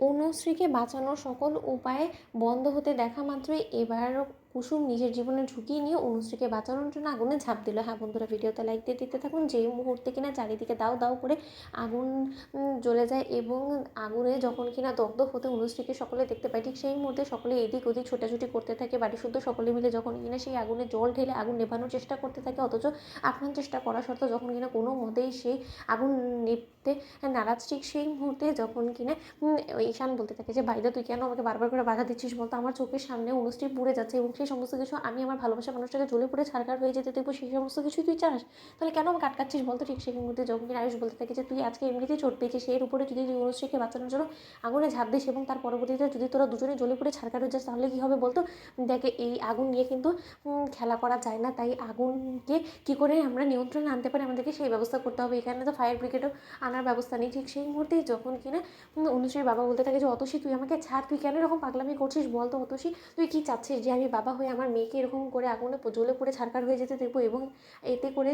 অনুশ্রীকে বাঁচানোর সকল উপায় বন্ধ হতে দেখা মাত্রই এবার কুসুম নিজের জীবনে ঝুঁকি নিয়ে অনুশ্রীকে বাঁচানোর জন্য আগুনে ঝাঁপ দিল। হ্যাঁ বন্ধুরা, ভিডিওতে লাইক দিয়ে দিতে থাকুন। যেই মুহূর্তে কিনা চারিদিকে দাউ দাউ করে আগুন জ্বলে যায় এবং আগুনে যখন কিনা দগ্ধ হতে অনুশ্রীকে সকলে দেখতে পায়, ঠিক সেই মুহূর্তে সকলে এদিক ওদিক ছোটাছুটি করতে থাকে। বাড়ি শুদ্ধ সকলে মিলে যখন কিনা সেই আগুনে জল ঢেলে আগুন নেভানোর চেষ্টা করতে থাকে, অথচ আপ্রাণ চেষ্টা করা সত্ত্বেও যখন কিনা কোনো মতেই সেই আগুন নিভতে নারাজ, ঠিক সেই মুহূর্তে যখন কিনা ঈশান বলতে থাকে যে ভাইদা তুই কেন আমাকে বারবার করে বাধা দিচ্ছিস বলতো, আমার চোখের সামনে অনুশ্রী পুড়ে যাচ্ছে এবং সেই সমস্ত কিছু আমি আমার ভালোবাসা মানুষটাকে জ্বলে পুড়ে ছারখার হয়ে যেতে দেখবো, সেই সমস্ত কিছুই তুই চাস, তাহলে কেন আমাকে আটকাচ্ছিস বলতো। ঠিক সেই মুহূর্তে যখন কিনা আয়ুষ বলতে থাকে যে তুই আজকে এমনিতেই চোট পেয়েছিস, এর উপরে যদি তুই অনুশ্রীকে বাঁচানোর জন্য আগুনে ঝাঁপ দিস এবং তার পরবর্তীতে যদি তোরা দুজনে জ্বলে পুড়ে ছারখার হয়ে যাস তাহলে কী হবে বলতো। দেখে এই আগুন নিয়ে কিন্তু খেলা করা যায় না, তাই আগুনকে কী করে আমরা নিয়ন্ত্রণে আনতে পারি আমাদেরকে সেই ব্যবস্থা করতে হবে। এখানে তো ফায়ার ব্রিগেডও আনার ব্যবস্থা নেই। ঠিক সেই মুহূর্তেই যখন কিনা অনুশ্রীর বাবা বলতে থাকে যে অতসী তুই আমাকে ছাড়, তুই কেন এরকম পাগলামি করছিস বলতো অতসী, তুই কী চাচ্ছিস যে আমি বাবা হয়ে আমার মেয়েকে এরকম করে আগুনে জ্বলে পুড়ে ছারখার হয়ে যেতে দেখবো এবং এতে করে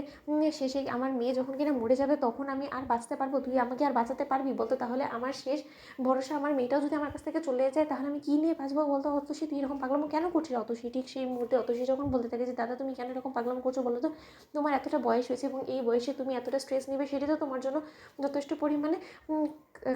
শেষে আমার মেয়ে যখন কিনা মরে যাবে তখন আমি আর বাঁচতে পারবো, তুই আমাকে আর বাঁচাতে পারবি বলতো। তাহলে আমার শেষ ভরসা আমার মেয়েটাও যদি আমার কাছ থেকে চলে যায় তাহলে আমি কী নিয়ে বাঁচবো বলতো অতসী, তুই এরকম পাগলামো কেন করছিস অতসী। ঠিক সেই মুহূর্তে অতসী যখন বলতে থাকে যে দাদা তুমি কেন এরকম পাগলামো করছো বলো তো, তোমার এতটা বয়স হয়েছে এবং এই বয়সে তুমি এতটা স্ট্রেস নেবে সেটা তো তোমার জন্য যথেষ্ট পরিমাণে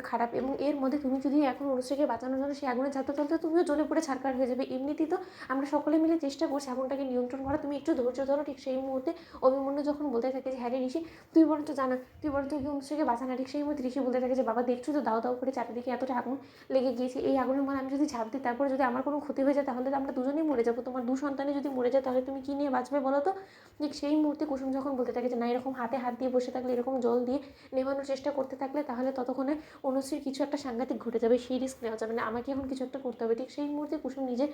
খারাপ, এবং এর মধ্যে তুমি যদি এখন অনুশ্রীকে বাঁচানোর জন্য সেই আগুনে ঝাঁপতে চলতে তুমিও জ্বলে পড়ে ছারখার হয়ে যাবে। এমনিতেই তো আমরা সকলে মিলে চেষ্টা করছি আগুনটাকে নিয়ন্ত্রণ করা, তুমি একটু ধৈর্য ধরো। ঠিক সেই মুহূর্তে অভিমন্যু যখন বলতে থাকে যে হ্যাঁ রে ঋষি, তুই বরঞ্চ জানা, তুই বরঞ্চ কি অনুশ্রীকে বাঁচানা। ঠিক সেই মুহূর্তে ঋষি বলতে থাকে যে বাবা দেখছো তো দাও দাও করে চারিদিকে এতটা আগুন লেগে গিয়েছে, এই আগুনের মধ্যে আমি যদি ঝাঁপ দিই তারপরে যদি আমার কোনো ক্ষতি হয়ে যায় তাহলে তো আমরা দুজনেই মরে যাবো, তোমার দু সন্তানই যদি মরে যায় তাহলে তুমি কী নিয়ে বাঁচবে বলো তো। ঠিক সেই মুহূর্তে কুসুম যখন বলতে থাকে যে না, এরকম হাতে হাত দিয়ে বসে থাকলে, এরকম জল দিয়ে নেভানোর চেষ্টা করতে থাকলে তাহলে ততক্ষণে অনুশ্রীর কিছু একটা সাংঘাতিক ঘটে যাবে, সেই রিস্ক নেওয়া যাবে না, আমাকে এখন কিছু একটা করতে হবে। ঠিক সেই মুহূর্তে কুসুম নিজের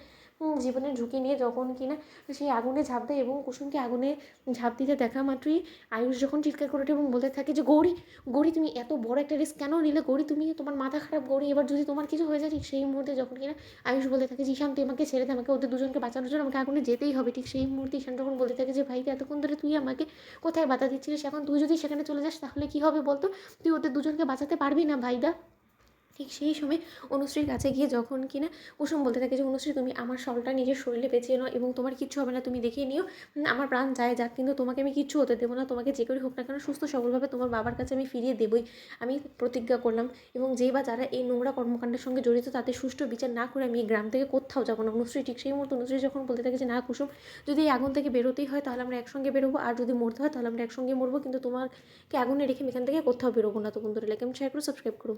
জীবনের ঝুঁকি নিয়ে যখন কিনা সেই আগুনে ঝাঁপ দেয় এবং কুসুমকে আগুনে ঝাঁপ দিতে দেখা মাত্রই আয়ুষ যখন চিৎকার করে ওঠে এবং বলতে থাকে যে গৌরী, গৌরী তুমি এত বড় একটা রিস্ক কেন নিলে গৌরী, তুমি তোমার মাথা খারাপ গৌরী, এবার যদি তোমার কিছু হয়ে যায়। ঠিক সেই মুহূর্তে যখন কিনা আয়ুষ বলতে থাকে যে ঈশান তুই আমাকে ছেড়ে দে, আমাকে ওদের দুজনকে বাঁচানোর জন্য আমাকে আগুনে যেতেই হবে। ঠিক সেই মুহূর্তে ঈশান যখন বলতে থাকে যে ভাই এতক্ষণ ধরে তুই আমাকে কোথায় বাধা দিচ্ছিলিস, এখন তুই যদি সেখানে চলে যাস তাহলে কী হবে বলতো, তুই ওদের দুজনকে বাঁচাতে পারবি না ভাইদা। ঠিক সেই সময় অনুশ্রীর কাছে গিয়ে যখন কিনা কুসুম বলতে থাকে যে অনুশ্রী তুমি আমার সলটা নিজের শরীরে বেঁচিয়ে নাও এবং তোমার কিচ্ছু হবে না, তুমি দেখিয়ে নিও, আমার প্রাণ যায় যাক কিন্তু তোমাকে আমি কিচ্ছু হতে দেবো না, তোমাকে যে করেই হোক না কেন সুস্থ সবলভাবে তোমার বাবার কাছে আমি ফিরিয়ে দেবই, আমি প্রতিজ্ঞা করলাম। এবং যেই বা যারা এই নোংরা কর্মকাণ্ডের সঙ্গে জড়িত তাদের সুষ্ঠু বিচার না করে আমি এই গ্রাম থেকে কোথাও যাবো না। অনুশ্রী ঠিক সেই মুহূর্তে অনুশ্রী যখন বলতে থাকে যে না কুসুম, যদি এই আগুন থেকে বেরোতেই হয় তাহলে আমরা একসঙ্গে বেরোবো, আর যদি মরতে হয় তাহলে আমরা একসঙ্গে মরবো, কিন্তু তোমাকে আগুনে রেখে এখান থেকে কোথাও বেরোবো না। তো বন্ধুরা লাইক এবং শেয়ার করে সাবস্ক্রাইব করো।